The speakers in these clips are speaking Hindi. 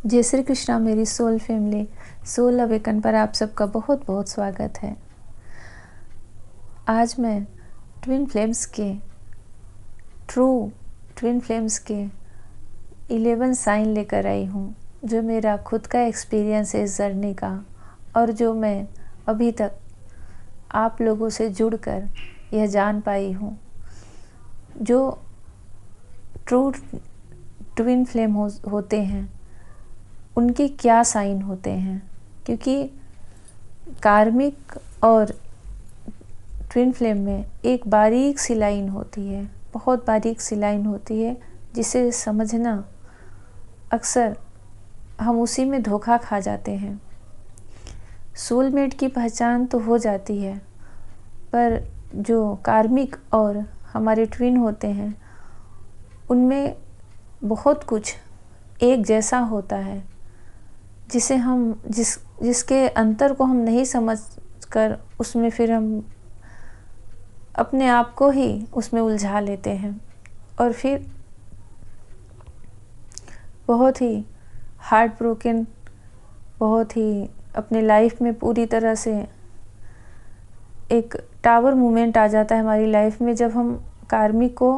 जय श्री कृष्णा मेरी सोल फैमिली। सोल अवेकन पर आप सबका बहुत बहुत स्वागत है। आज मैं ट्विन फ्लेम्स के ट्विन फ्लेम्स के 11 साइन लेकर आई हूँ, जो मेरा खुद का एक्सपीरियंस है इस जर्नी का, और जो मैं अभी तक आप लोगों से जुड़कर यह जान पाई हूँ। जो ट्रू ट्विन फ्लेम होते हैं उनके क्या साइन होते हैं, क्योंकि कार्मिक और ट्विन फ्लेम में एक बारीक सी लाइन होती है, बहुत बारीक सी लाइन होती है, जिसे समझना अक्सर हम उसी में धोखा खा जाते हैं। सोलमेट की पहचान तो हो जाती है, पर जो कार्मिक और हमारे ट्विन होते हैं उनमें बहुत कुछ एक जैसा होता है, जिसे हम जिसके अंतर को हम नहीं समझ कर उसमें फिर हम अपने आप को ही उसमें उलझा लेते हैं, और फिर बहुत ही हार्ट ब्रोकन, बहुत ही अपने लाइफ में पूरी तरह से एक टावर मोमेंट आ जाता है हमारी लाइफ में, जब हम कार्मिक को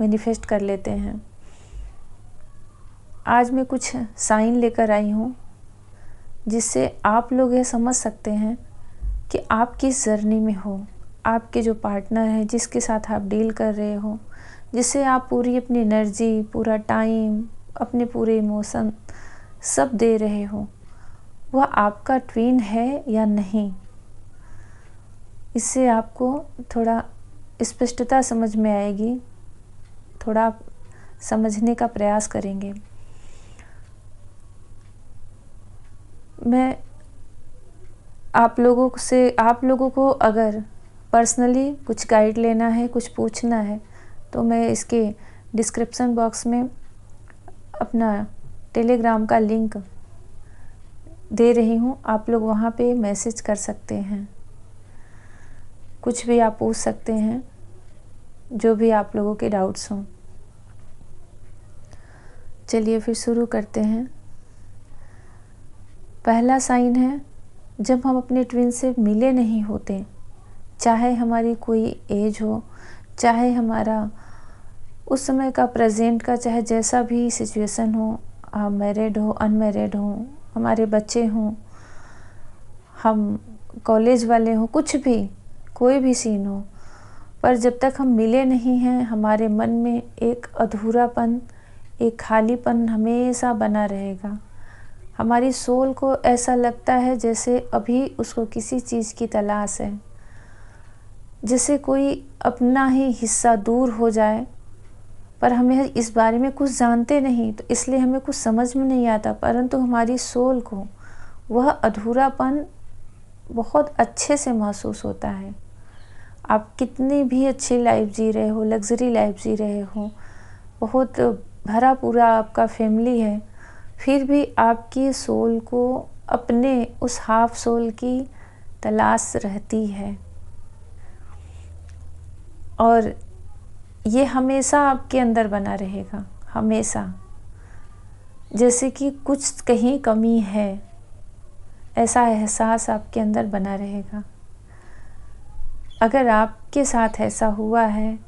मैनिफेस्ट कर लेते हैं। आज मैं कुछ साइन लेकर आई हूँ जिससे आप लोग यह समझ सकते हैं कि आप किस जर्नी में हो, आपके जो पार्टनर है जिसके साथ आप डील कर रहे हो, जिससे आप पूरी अपनी एनर्जी, पूरा टाइम, अपने पूरे इमोशन सब दे रहे हो, वह आपका ट्विन है या नहीं। इससे आपको थोड़ा स्पष्टता समझ में आएगी, थोड़ा समझने का प्रयास करेंगे। मैं आप लोगों को अगर पर्सनली कुछ गाइड लेना है, कुछ पूछना है, तो मैं इसके डिस्क्रिप्शन बॉक्स में अपना टेलीग्राम का लिंक दे रही हूँ। आप लोग वहाँ पे मैसेज कर सकते हैं, कुछ भी आप पूछ सकते हैं, जो भी आप लोगों के डाउट्स हों। चलिए फिर शुरू करते हैं। पहला साइन है, जब हम अपने ट्विन से मिले नहीं होते, चाहे हमारी कोई एज हो, चाहे हमारा उस समय का प्रेजेंट का चाहे जैसा भी सिचुएशन हो, हम मैरिड हो, अनमैरिड हो, हमारे बच्चे हों, हम कॉलेज वाले हों, कुछ भी कोई भी सीन हो, पर जब तक हम मिले नहीं हैं, हमारे मन में एक अधूरापन, एक खालीपन हमेशा बना रहेगा। हमारी सोल को ऐसा लगता है जैसे अभी उसको किसी चीज़ की तलाश है, जैसे कोई अपना ही हिस्सा दूर हो जाए, पर हमें इस बारे में कुछ जानते नहीं, तो इसलिए हमें कुछ समझ में नहीं आता, परंतु हमारी सोल को वह अधूरापन बहुत अच्छे से महसूस होता है। आप कितनी भी अच्छी लाइफ जी रहे हो, लग्जरी लाइफ जी रहे हो, बहुत भरा पूरा आपका फैमिली है, फिर भी आपकी सोल को अपने उस हाफ सोल की तलाश रहती है, और ये हमेशा आपके अंदर बना रहेगा, हमेशा, जैसे कि कुछ कहीं कमी है, ऐसा एहसास आपके अंदर बना रहेगा। अगर आपके साथ ऐसा हुआ है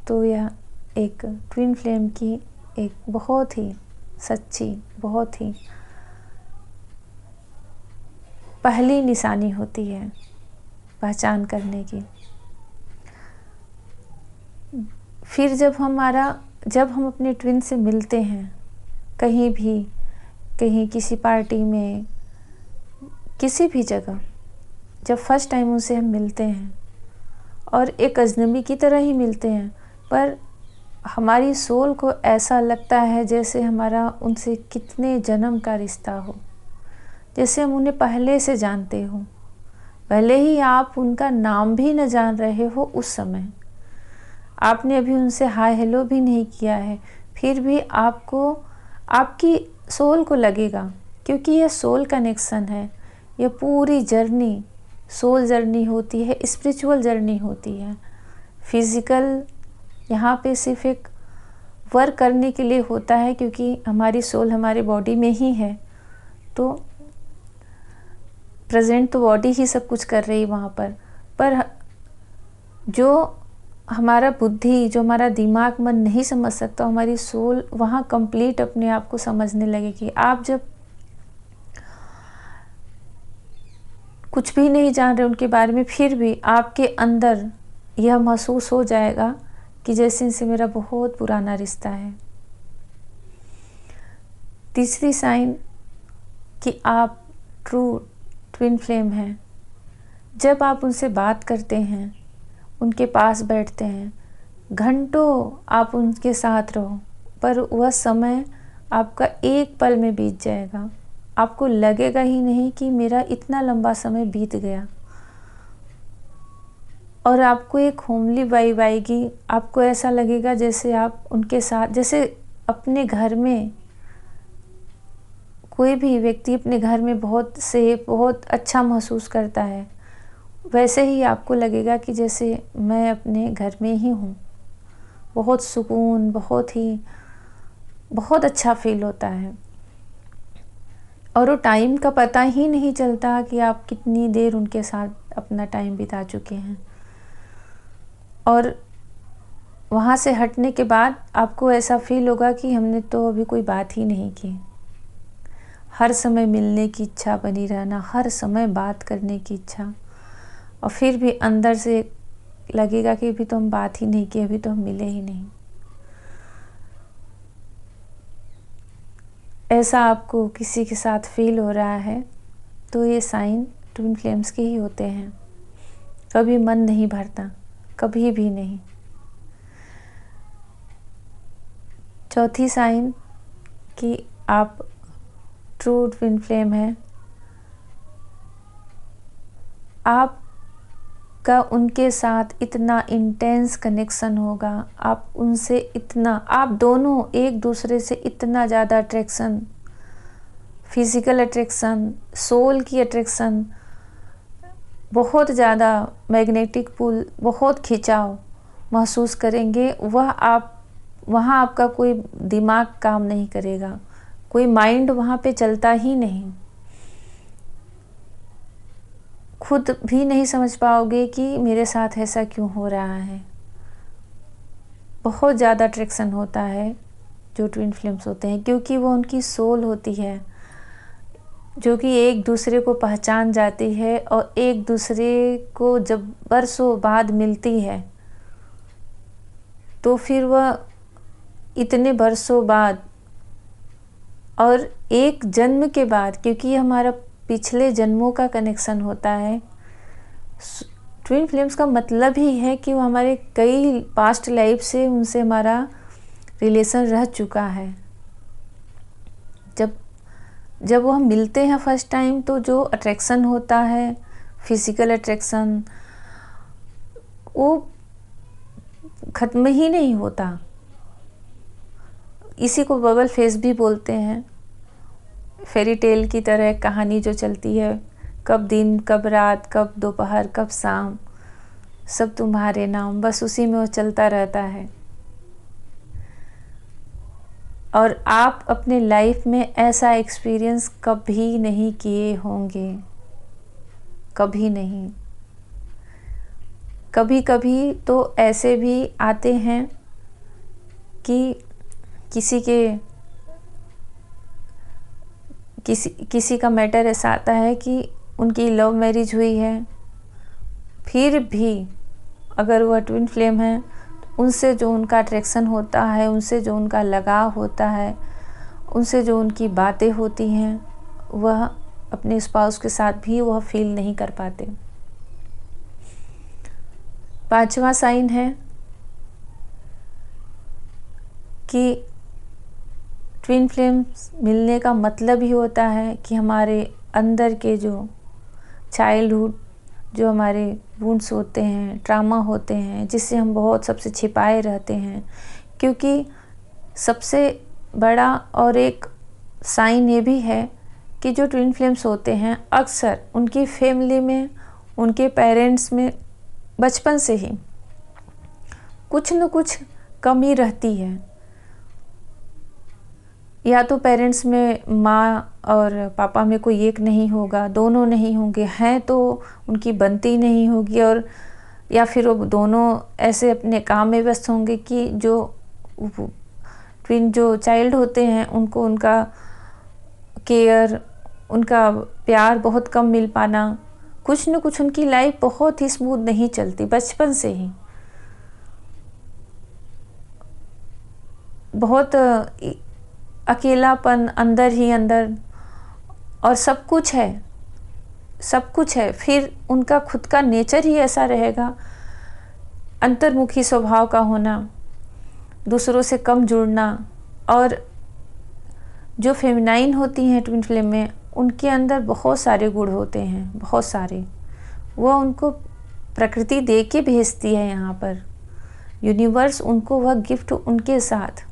तो यह एक ट्विन फ्लेम की एक बहुत ही सच्ची, बहुत ही पहली निशानी होती है पहचान करने की। फिर जब हम अपने ट्विन से मिलते हैं, कहीं भी, कहीं किसी पार्टी में, किसी भी जगह, जब फर्स्ट टाइम उनसे हम मिलते हैं और एक अजनबी की तरह ही मिलते हैं, पर हमारी सोल को ऐसा लगता है जैसे हमारा उनसे कितने जन्म का रिश्ता हो, जैसे हम उन्हें पहले से जानते हो, भले ही आप उनका नाम भी न जान रहे हो। उस समय आपने अभी उनसे हाय हेलो भी नहीं किया है, फिर भी आपको, आपकी सोल को लगेगा, क्योंकि यह सोल कनेक्शन है। यह पूरी जर्नी सोल जर्नी होती है, स्पिरिचुअल जर्नी होती है। फिज़िकल यहाँ पे सिर्फ एक वर्क करने के लिए होता है, क्योंकि हमारी सोल हमारी बॉडी में ही है, तो प्रेजेंट तो बॉडी ही सब कुछ कर रही है वहाँ पर जो हमारा बुद्धि, जो हमारा दिमाग, मन नहीं समझ सकता, हमारी सोल वहाँ कंप्लीट अपने आप को समझने लगेगी। आप जब कुछ भी नहीं जान रहे उनके बारे में, फिर भी आपके अंदर यह महसूस हो जाएगा कि जैसे इनसे मेरा बहुत पुराना रिश्ता है। तीसरी साइन कि आप ट्रू ट्विन फ्लेम हैं। जब आप उनसे बात करते हैं, उनके पास बैठते हैं, घंटों आप उनके साथ रहो, पर वह समय आपका एक पल में बीत जाएगा। आपको लगेगा ही नहीं कि मेरा इतना लंबा समय बीत गया, और आपको एक होमली वाइब आएगी। आपको ऐसा लगेगा जैसे आप उनके साथ, जैसे अपने घर में कोई भी व्यक्ति अपने घर में बहुत सेफ, बहुत अच्छा महसूस करता है, वैसे ही आपको लगेगा कि जैसे मैं अपने घर में ही हूँ। बहुत सुकून, बहुत अच्छा फील होता है, और वो टाइम का पता ही नहीं चलता कि आप कितनी देर उनके साथ अपना टाइम बिता चुके हैं। और वहाँ से हटने के बाद आपको ऐसा फील होगा कि हमने तो अभी कोई बात ही नहीं की। हर समय मिलने की इच्छा बनी रहना, हर समय बात करने की इच्छा, और फिर भी अंदर से लगेगा कि अभी तो हम बात ही नहीं की, अभी तो हम मिले ही नहीं। ऐसा आपको किसी के साथ फील हो रहा है तो ये साइन ट्विन फ्लेम्स के ही होते हैं। कभी मन नहीं भरता, कभी भी नहीं। चौथी साइन कि आप ट्रू ट्विन फ्लेम है। आपका उनके साथ इतना इंटेंस कनेक्शन होगा, आप उनसे इतना, आप दोनों एक दूसरे से इतना ज़्यादा अट्रैक्शन, फिजिकल अट्रैक्शन, सोल की अट्रैक्शन, बहुत ज़्यादा मैग्नेटिक पुल, बहुत खिंचाव महसूस करेंगे। वहाँ आपका कोई दिमाग काम नहीं करेगा, कोई माइंड वहाँ पे चलता ही नहीं। खुद भी नहीं समझ पाओगे कि मेरे साथ ऐसा क्यों हो रहा है। बहुत ज़्यादा अट्रैक्शन होता है जो ट्विन फ्लेम्स होते हैं, क्योंकि वो उनकी सोल होती है जो कि एक दूसरे को पहचान जाती है, और एक दूसरे को जब बरसों बाद मिलती है तो फिर वह इतने बरसों बाद और एक जन्म के बाद, क्योंकि हमारा पिछले जन्मों का कनेक्शन होता है। ट्विन फ्लेम्स का मतलब ही है कि वो हमारे कई पास्ट लाइफ से उनसे हमारा रिलेशन रह चुका है। जब वो हम मिलते हैं फर्स्ट टाइम, तो जो अट्रैक्शन होता है, फिजिकल अट्रैक्शन, वो ख़त्म ही नहीं होता। इसी को बबल फेस भी बोलते हैं। फेरी टेल की तरह कहानी जो चलती है, कब दिन, कब रात, कब दोपहर, कब शाम, सब तुम्हारे नाम, बस उसी में वो चलता रहता है। और आप अपने लाइफ में ऐसा एक्सपीरियंस कभी नहीं किए होंगे, कभी नहीं। कभी कभी तो ऐसे भी आते हैं कि किसी का मैटर ऐसा आता है कि उनकी लव मैरिज हुई है, फिर भी अगर वह ट्विन फ्लेम है, उनसे जो उनका अट्रैक्शन होता है, उनसे जो उनका लगाव होता है, उनसे जो उनकी बातें होती हैं, वह अपने स्पाउस के साथ भी वह फील नहीं कर पाते। पांचवा साइन है कि ट्विन फ्लेम्स मिलने का मतलब ही होता है कि हमारे अंदर के जो चाइल्डहुड, जो हमारे वुंड्स होते हैं, ट्रामा होते हैं, जिससे हम बहुत सबसे छिपाए रहते हैं। क्योंकि सबसे बड़ा और एक साइन ये भी है कि जो ट्विन फ्लेम्स होते हैं, अक्सर उनकी फैमिली में, उनके पेरेंट्स में बचपन से ही कुछ न कुछ कमी रहती है। या तो पेरेंट्स में माँ और पापा में कोई एक नहीं होगा, दोनों नहीं होंगे, हैं तो उनकी बनती नहीं होगी, और या फिर वो दोनों ऐसे अपने काम में व्यस्त होंगे कि जो ट्विन जो चाइल्ड होते हैं उनको उनका केयर, उनका प्यार बहुत कम मिल पाना, कुछ न कुछ उनकी लाइफ बहुत ही स्मूथ नहीं चलती बचपन से ही। बहुत अकेलापन अंदर ही अंदर, और सब कुछ है, सब कुछ है, फिर उनका खुद का नेचर ही ऐसा रहेगा, अंतर्मुखी स्वभाव का होना, दूसरों से कम जुड़ना। और जो फेमिनाइन होती हैं ट्विन फ्लेम में, उनके अंदर बहुत सारे गुण होते हैं, बहुत सारे। वह उनको प्रकृति दे के भेजती है यहाँ पर, यूनिवर्स उनको वह गिफ्ट उनके साथ,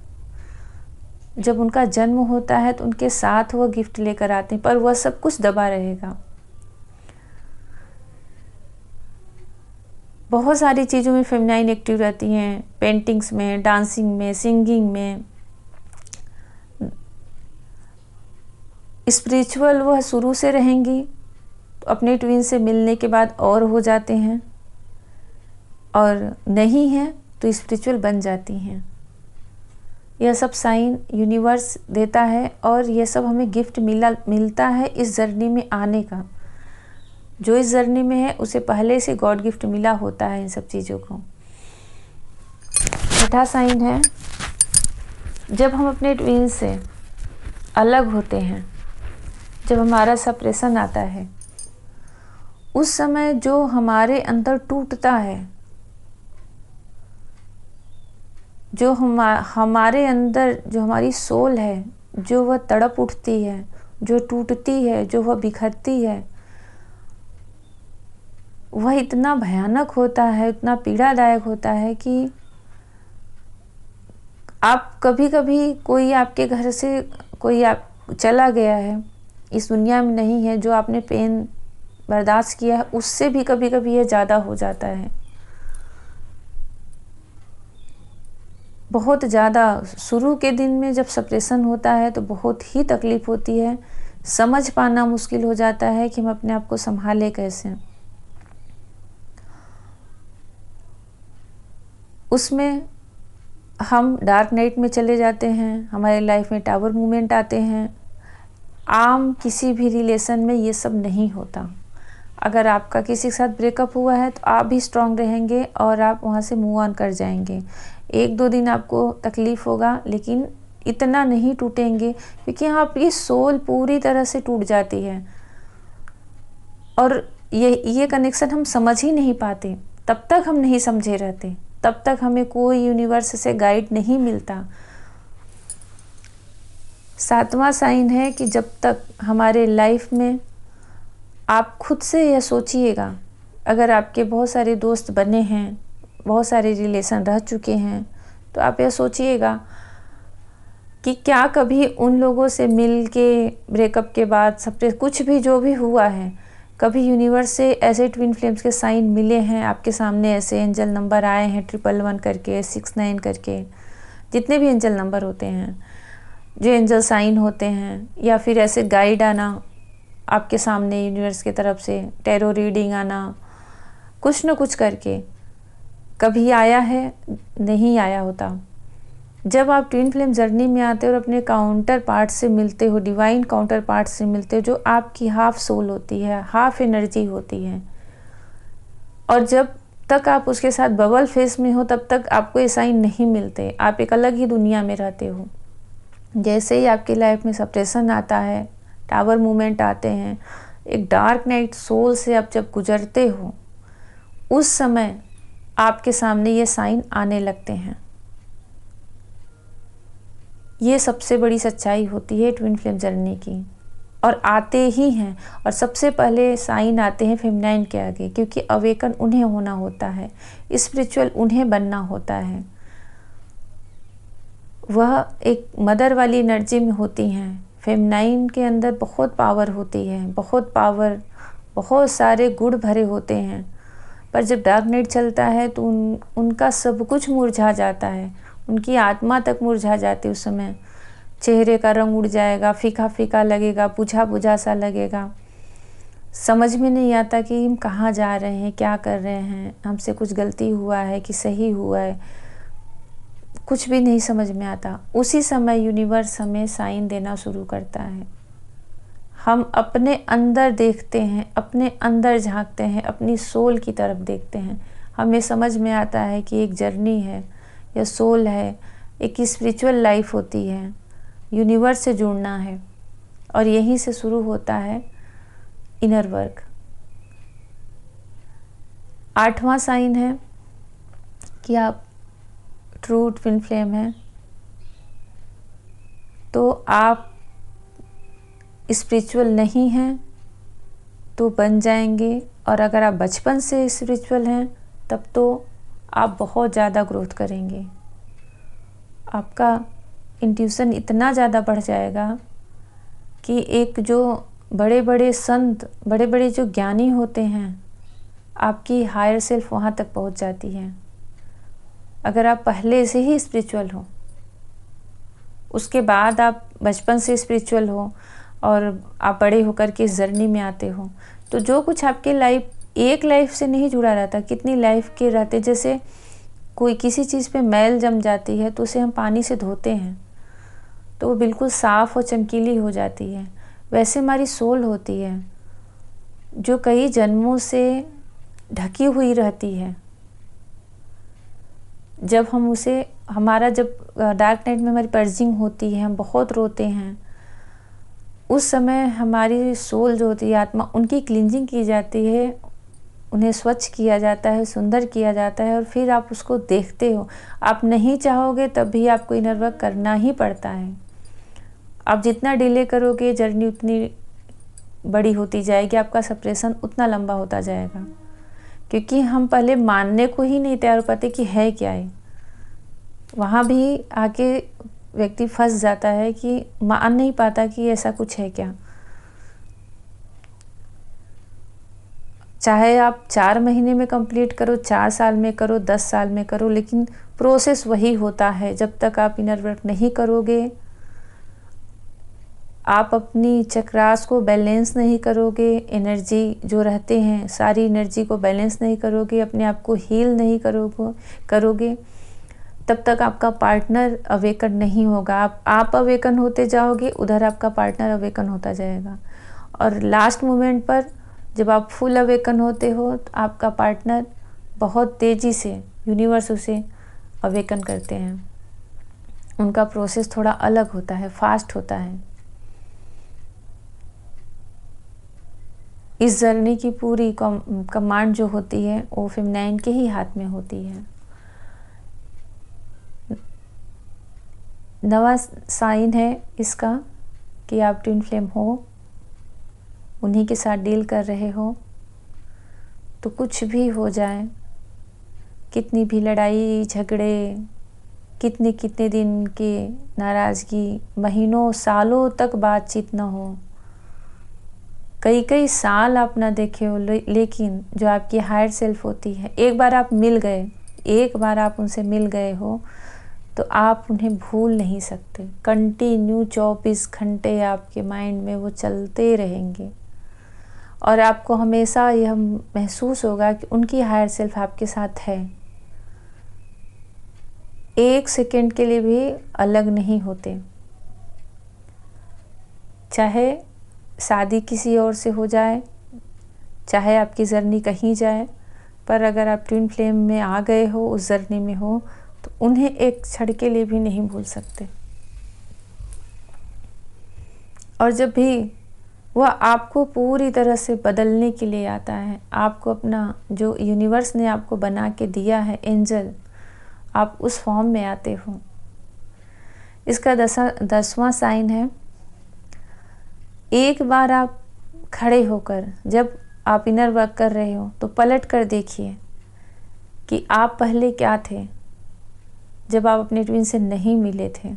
जब उनका जन्म होता है तो उनके साथ वह गिफ्ट लेकर आते हैं, पर वह सब कुछ दबा रहेगा। बहुत सारी चीज़ों में फेमिनाइन एक्टिव रहती हैं, पेंटिंग्स में, डांसिंग में, सिंगिंग में। स्पिरिचुअल वह शुरू से रहेंगी, तो अपने ट्विन से मिलने के बाद और हो जाते हैं, और नहीं है तो स्पिरिचुअल बन जाती हैं। यह सब साइन यूनिवर्स देता है, और यह सब हमें गिफ्ट मिलता है इस जर्नी में आने का। जो इस जर्नी में है उसे पहले से गॉड गिफ्ट मिला होता है इन सब चीज़ों को। छठा साइन है, जब हम अपने ट्विन से अलग होते हैं, जब हमारा सेपरेशन आता है, उस समय जो हमारे अंदर टूटता है, जो हमारे अंदर जो हमारी सोल है, जो वह तड़प उठती है, जो टूटती है, जो वह बिखरती है, वह इतना भयानक होता है, इतना पीड़ादायक होता है कि आप कभी कभी कोई आपके घर से कोई आप चला गया है, इस दुनिया में नहीं है, जो आपने पेन बर्दाश्त किया है, उससे भी कभी कभी यह ज़्यादा हो जाता है, बहुत ज़्यादा। शुरू के दिन में जब सेपरेशन होता है तो बहुत ही तकलीफ़ होती है, समझ पाना मुश्किल हो जाता है कि हम अपने आप को संभालें कैसे। उसमें हम डार्क नाइट में चले जाते हैं, हमारे लाइफ में टावर मूवमेंट आते हैं। आम किसी भी रिलेशन में ये सब नहीं होता। अगर आपका किसी के साथ ब्रेकअप हुआ है तो आप भी स्ट्रांग रहेंगे और आप वहाँ से मूव ऑन कर जाएंगे। 1-2 दिन आपको तकलीफ़ होगा, लेकिन इतना नहीं टूटेंगे, क्योंकि आपकी सोल पूरी तरह से टूट जाती है। और ये कनेक्शन हम समझ ही नहीं पाते, तब तक हम नहीं समझे रहते, तब तक हमें कोई यूनिवर्स से गाइड नहीं मिलता। 7वां साइन है कि जब तक हमारे लाइफ में, आप खुद से यह सोचिएगा, अगर आपके बहुत सारे दोस्त बने हैं, बहुत सारे रिलेशन रह चुके हैं, तो आप यह सोचिएगा कि क्या कभी उन लोगों से मिल के ब्रेकअप के बाद सब कुछ भी जो भी हुआ है, कभी यूनिवर्स से ऐसे ट्विन फ्लेम्स के साइन मिले हैं आपके सामने, ऐसे एंजल नंबर आए हैं 111 करके, 69 करके, जितने भी एंजल नंबर होते हैं, जो एंजल साइन होते हैं, या फिर ऐसे गाइड आना आपके सामने यूनिवर्स की तरफ से, टैरो रीडिंग आना, कुछ न कुछ करके, कभी आया है, नहीं आया होता। जब आप ट्विन फ्लेम जर्नी में आते हो और अपने काउंटर पार्ट से मिलते हो, डिवाइन काउंटर पार्ट से मिलते हो, जो आपकी हाफ सोल होती है, हाफ एनर्जी होती है, और जब तक आप उसके साथ बबल फेस में हो तब तक आपको ये साइन नहीं मिलते, आप एक अलग ही दुनिया में रहते हो। जैसे ही आपकी लाइफ में सेपरेशन आता है, टावर मूवमेंट आते हैं, एक डार्क नाइट सोल से आप जब गुजरते हो, उस समय आपके सामने ये साइन आने लगते हैं। ये सबसे बड़ी सच्चाई होती है ट्विन फ्लेम जर्नी की, और आते ही हैं। और सबसे पहले साइन आते हैं फेमिनाइन के आगे, क्योंकि अवेकन उन्हें होना होता है, स्पिरिचुअल उन्हें बनना होता है। वह एक मदर वाली एनर्जी में होती हैं। फेमिनाइन के अंदर बहुत पावर होती है, बहुत पावर, बहुत सारे गुण भरे होते हैं, पर जब डार्क नाइट चलता है तो उनका सब कुछ मुरझा जाता है, उनकी आत्मा तक मुरझा जाती है उस समय। चेहरे का रंग उड़ जाएगा, फीका फीका लगेगा, बुझा बुझा सा लगेगा। समझ में नहीं आता कि हम कहाँ जा रहे हैं, क्या कर रहे हैं, हमसे कुछ गलती हुआ है कि सही हुआ है, कुछ भी नहीं समझ में आता। उसी समय यूनिवर्स हमें साइन देना शुरू करता है। हम अपने अंदर देखते हैं, अपने अंदर झांकते हैं, अपनी सोल की तरफ देखते हैं। हमें समझ में आता है कि एक जर्नी है या सोल है, एक स्पिरिचुअल लाइफ होती है, यूनिवर्स से जुड़ना है, और यहीं से शुरू होता है इनर वर्क। 8वां साइन है कि आप ट्रू ट्विन फ्लेम हैं, तो आप स्पिरिचुअल नहीं हैं तो बन जाएंगे, और अगर आप बचपन से स्पिरिचुअल हैं तब तो आप बहुत ज़्यादा ग्रोथ करेंगे। आपका इंट्यूशन इतना ज़्यादा बढ़ जाएगा कि एक जो बड़े बड़े संत, बड़े बड़े जो ज्ञानी होते हैं, आपकी हायर सेल्फ वहाँ तक पहुँच जाती है। अगर आप पहले से ही स्पिरिचुअल हो, उसके बाद आप बचपन से स्पिरिचुअल हो और आप बड़े होकर के इस जर्नी में आते हो, तो जो कुछ आपके लाइफ, एक लाइफ से नहीं जुड़ा रहता, कितनी लाइफ के रहते। जैसे कोई किसी चीज़ पे मैल जम जाती है तो उसे हम पानी से धोते हैं तो वो बिल्कुल साफ़ और चमकीली हो जाती है। वैसे हमारी सोल होती है जो कई जन्मों से ढकी हुई रहती है। जब हम उसे, हमारा जब डार्क नाइट में हमारी पर्जिंग होती है, हम बहुत रोते हैं, उस समय हमारी सोल जो होती है, आत्मा, उनकी क्लींजिंग की जाती है, उन्हें स्वच्छ किया जाता है, सुंदर किया जाता है, और फिर आप उसको देखते हो। आप नहीं चाहोगे तब भी आपको इनर वर्क करना ही पड़ता है। आप जितना डिले करोगे जर्नी उतनी बड़ी होती जाएगी, आपका सप्रेशन उतना लंबा होता जाएगा, क्योंकि हम पहले मानने को ही नहीं तैयार हो पाते कि है क्या है। वहाँ भी आके व्यक्ति फंस जाता है कि मान नहीं पाता कि ऐसा कुछ है क्या। चाहे आप 4 महीने में कंप्लीट करो, 4 साल में करो, 10 साल में करो, लेकिन प्रोसेस वही होता है। जब तक आप इनर वर्क नहीं करोगे, आप अपनी चक्रास को बैलेंस नहीं करोगे, एनर्जी जो रहते हैं सारी एनर्जी को बैलेंस नहीं करोगे, अपने आप को हील नहीं करोगे, तब तक आपका पार्टनर अवेकन नहीं होगा। आप अवेकन होते जाओगे, उधर आपका पार्टनर अवेकन होता जाएगा, और लास्ट मोमेंट पर जब आप फुल अवेकन होते हो तो आपका पार्टनर बहुत तेज़ी से, यूनिवर्स उसे अवेकन करते हैं। उनका प्रोसेस थोड़ा अलग होता है, फास्ट होता है। इस जर्नी की पूरी कमांड जो होती है वो फेमिनाइन के ही हाथ में होती है। 9वां साइन है इसका कि आप ट्विन फ्लेम हो, उन्हीं के साथ डील कर रहे हो, तो कुछ भी हो जाए, कितनी भी लड़ाई झगड़े, कितने कितने दिन की नाराज़गी, महीनों सालों तक बातचीत न हो, कई कई साल आप ना देखे हो, लेकिन जो आपकी हायर सेल्फ होती है, एक बार आप मिल गए, एक बार आप उनसे मिल गए हो तो आप उन्हें भूल नहीं सकते। कंटिन्यू 24 घंटे आपके माइंड में वो चलते रहेंगे, और आपको हमेशा यह महसूस होगा कि उनकी हायर सेल्फ आपके साथ है। एक सेकंड के लिए भी अलग नहीं होते। चाहे शादी किसी और से हो जाए, चाहे आपकी जर्नी कहीं जाए, पर अगर आप ट्विन फ्लेम में आ गए हो, उस जर्नी में हो, तो उन्हें एक क्षण के लिए भी नहीं भूल सकते। और जब भी वह आपको पूरी तरह से बदलने के लिए आता है, आपको अपना जो यूनिवर्स ने आपको बना के दिया है एंजल, आप उस फॉर्म में आते हो। इसका 10वां साइन है, एक बार आप खड़े होकर जब आप इनर वर्क कर रहे हो तो पलट कर देखिए कि आप पहले क्या थे जब आप अपने ट्विन से नहीं मिले थे।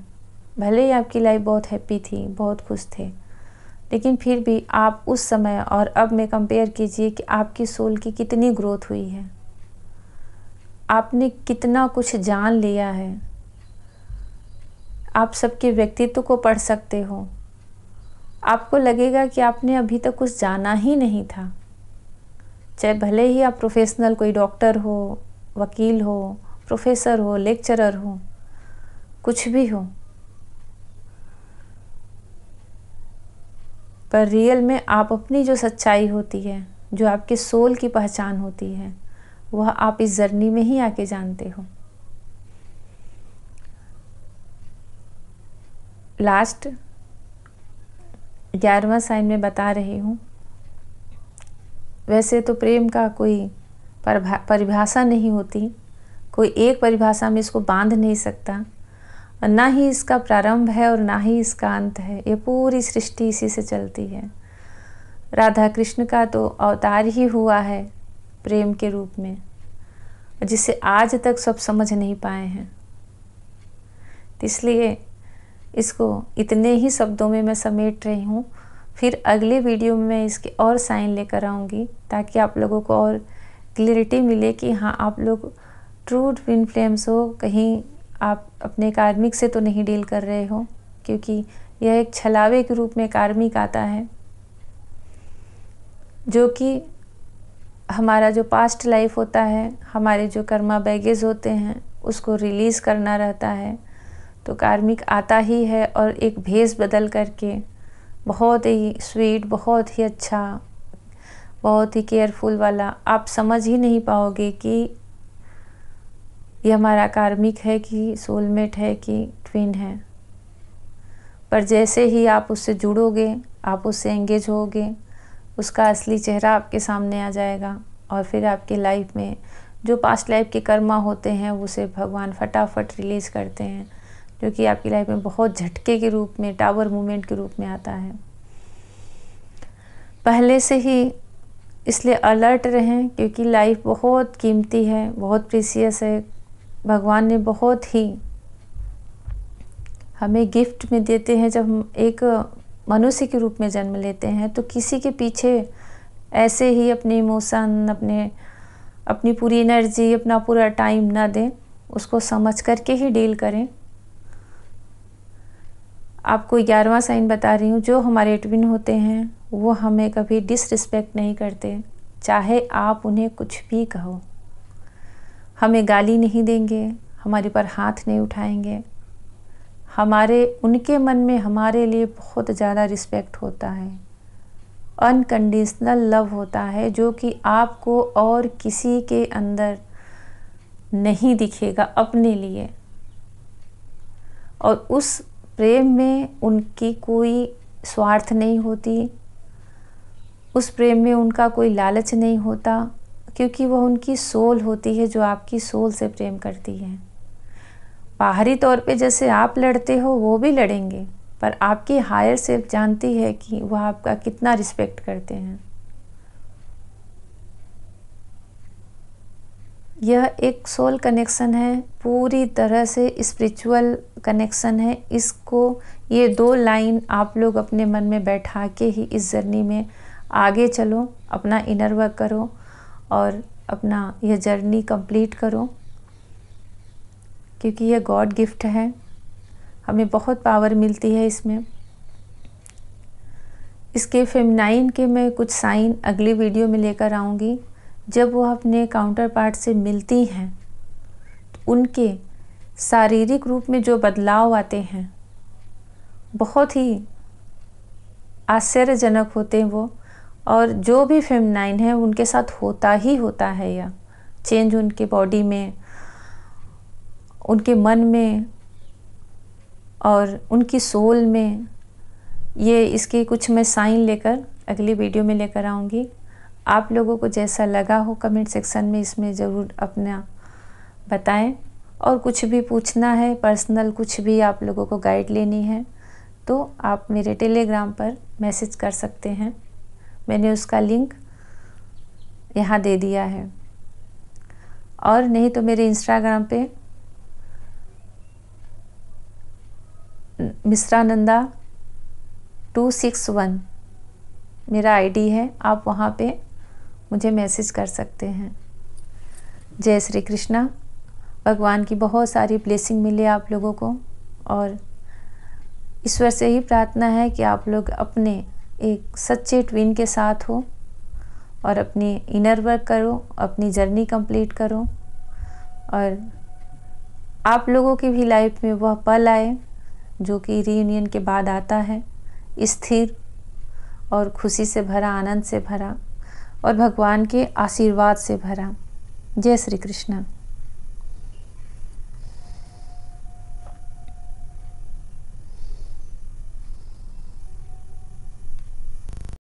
भले ही आपकी लाइफ बहुत हैप्पी थी, बहुत खुश थे, लेकिन फिर भी आप उस समय और अब में कंपेयर कीजिए कि आपकी सोल की कितनी ग्रोथ हुई है, आपने कितना कुछ जान लिया है, आप सबके व्यक्तित्व को पढ़ सकते हो। आपको लगेगा कि आपने अभी तक कुछ जाना ही नहीं था। चाहे भले ही आप प्रोफेशनल कोई डॉक्टर हो, वकील हो, प्रोफेसर हो, लेक्चरर हो, कुछ भी हो, पर रियल में आप अपनी जो सच्चाई होती है, जो आपके सोल की पहचान होती है, वह आप इस जर्नी में ही आके जानते हो। लास्ट 11वां साइन में बता रही हूँ। वैसे तो प्रेम का कोई परिभाषा नहीं होती, कोई एक परिभाषा में इसको बांध नहीं सकता, और ना ही इसका प्रारंभ है और ना ही इसका अंत है। ये पूरी सृष्टि इसी से चलती है। राधा कृष्ण का तो अवतार ही हुआ है प्रेम के रूप में, जिसे आज तक सब समझ नहीं पाए हैं। इसलिए इसको इतने ही शब्दों में मैं समेट रही हूँ। फिर अगले वीडियो में मैं इसके और साइन लेकर आऊँगी, ताकि आप लोगों को और क्लियरिटी मिले कि हाँ, आप लोग ट्रू ट्विन फ्लेम्स हो, कहीं आप अपने कार्मिक से तो नहीं डील कर रहे हो, क्योंकि यह एक छलावे के रूप में कार्मिक आता है, जो कि हमारा जो पास्ट लाइफ होता है, हमारे जो कर्मा बैगेज होते हैं, उसको रिलीज़ करना रहता है। तो कार्मिक आता ही है और एक भेष बदल करके बहुत ही स्वीट, बहुत ही अच्छा, बहुत ही केयरफुल वाला, आप समझ ही नहीं पाओगे कि ये हमारा कार्मिक है कि सोलमेट है कि ट्विन है। पर जैसे ही आप उससे जुड़ोगे, आप उससे एंगेज होगे, उसका असली चेहरा आपके सामने आ जाएगा, और फिर आपके लाइफ में जो पास्ट लाइफ के कर्मा होते हैं उसे भगवान फटाफट रिलीज़ करते हैं, जो कि आपकी लाइफ में बहुत झटके के रूप में, टावर मूवमेंट के रूप में आता है। पहले से ही इसलिए अलर्ट रहें, क्योंकि लाइफ बहुत कीमती है, बहुत प्रीसियस है। भगवान ने बहुत ही हमें गिफ्ट में देते हैं। जब हम एक मनुष्य के रूप में जन्म लेते हैं, तो किसी के पीछे ऐसे ही अपने इमोशन, अपनी पूरी एनर्जी, अपना पूरा टाइम ना दें, उसको समझ करके ही डील करें। आपको 11वां साइन बता रही हूँ, जो हमारे ट्विन होते हैं वो हमें कभी डिसरिस्पेक्ट नहीं करते, चाहे आप उन्हें कुछ भी कहो। हमें गाली नहीं देंगे, हमारे पर हाथ नहीं उठाएंगे। उनके मन में हमारे लिए बहुत ज़्यादा रिस्पेक्ट होता है, अनकंडीशनल लव होता है, जो कि आपको और किसी के अंदर नहीं दिखेगा अपने लिए। और उस प्रेम में उनकी कोई स्वार्थ नहीं होती, उस प्रेम में उनका कोई लालच नहीं होता, क्योंकि वह उनकी सोल होती है जो आपकी सोल से प्रेम करती है। बाहरी तौर पे जैसे आप लड़ते हो वो भी लड़ेंगे, पर आपकी हायर सेल्फ जानती है कि वह आपका कितना रिस्पेक्ट करते हैं। यह एक सोल कनेक्शन है, पूरी तरह से स्पिरिचुअल कनेक्शन है। ये 2 लाइन आप लोग अपने मन में बैठा के ही इस जर्नी में आगे चलो, अपना इनर वर्क करो और अपना यह जर्नी कंप्लीट करो, क्योंकि यह गॉड गिफ्ट है। हमें बहुत पावर मिलती है इसमें। इसके फेमिनाइन के मैं कुछ साइन अगली वीडियो में लेकर आऊँगी। जब वो अपने काउंटर पार्ट से मिलती हैं तो उनके शारीरिक रूप में जो बदलाव आते हैं बहुत ही आश्चर्यजनक होते हैं वो, और जो भी फेमिनाइन है उनके साथ होता ही होता है यह चेंज उनके बॉडी में, उनके मन में और उनकी सोल में। ये इसके कुछ मैं साइन लेकर अगली वीडियो में लेकर आऊँगी। आप लोगों को जैसा लगा हो कमेंट सेक्शन में इसमें ज़रूर अपना बताएं, और कुछ भी पूछना है पर्सनल, कुछ भी आप लोगों को गाइड लेनी है तो आप मेरे टेलीग्राम पर मैसेज कर सकते हैं। मैंने उसका लिंक यहाँ दे दिया है, और नहीं तो मेरे इंस्टाग्राम पे मिश्रानंदा 261 मेरा आईडी है, आप वहाँ पे मुझे मैसेज कर सकते हैं। जय श्री कृष्णा। भगवान की बहुत सारी ब्लेसिंग मिले आप लोगों को, और ईश्वर से ही प्रार्थना है कि आप लोग अपने एक सच्चे ट्विन के साथ हो और अपनी इनर वर्क करो, अपनी जर्नी कंप्लीट करो और आप लोगों की भी लाइफ में वह पल आए जो कि रीयूनियन के बाद आता है, स्थिर और खुशी से भरा, आनंद से भरा और भगवान के आशीर्वाद से भरा। जय श्री कृष्ण।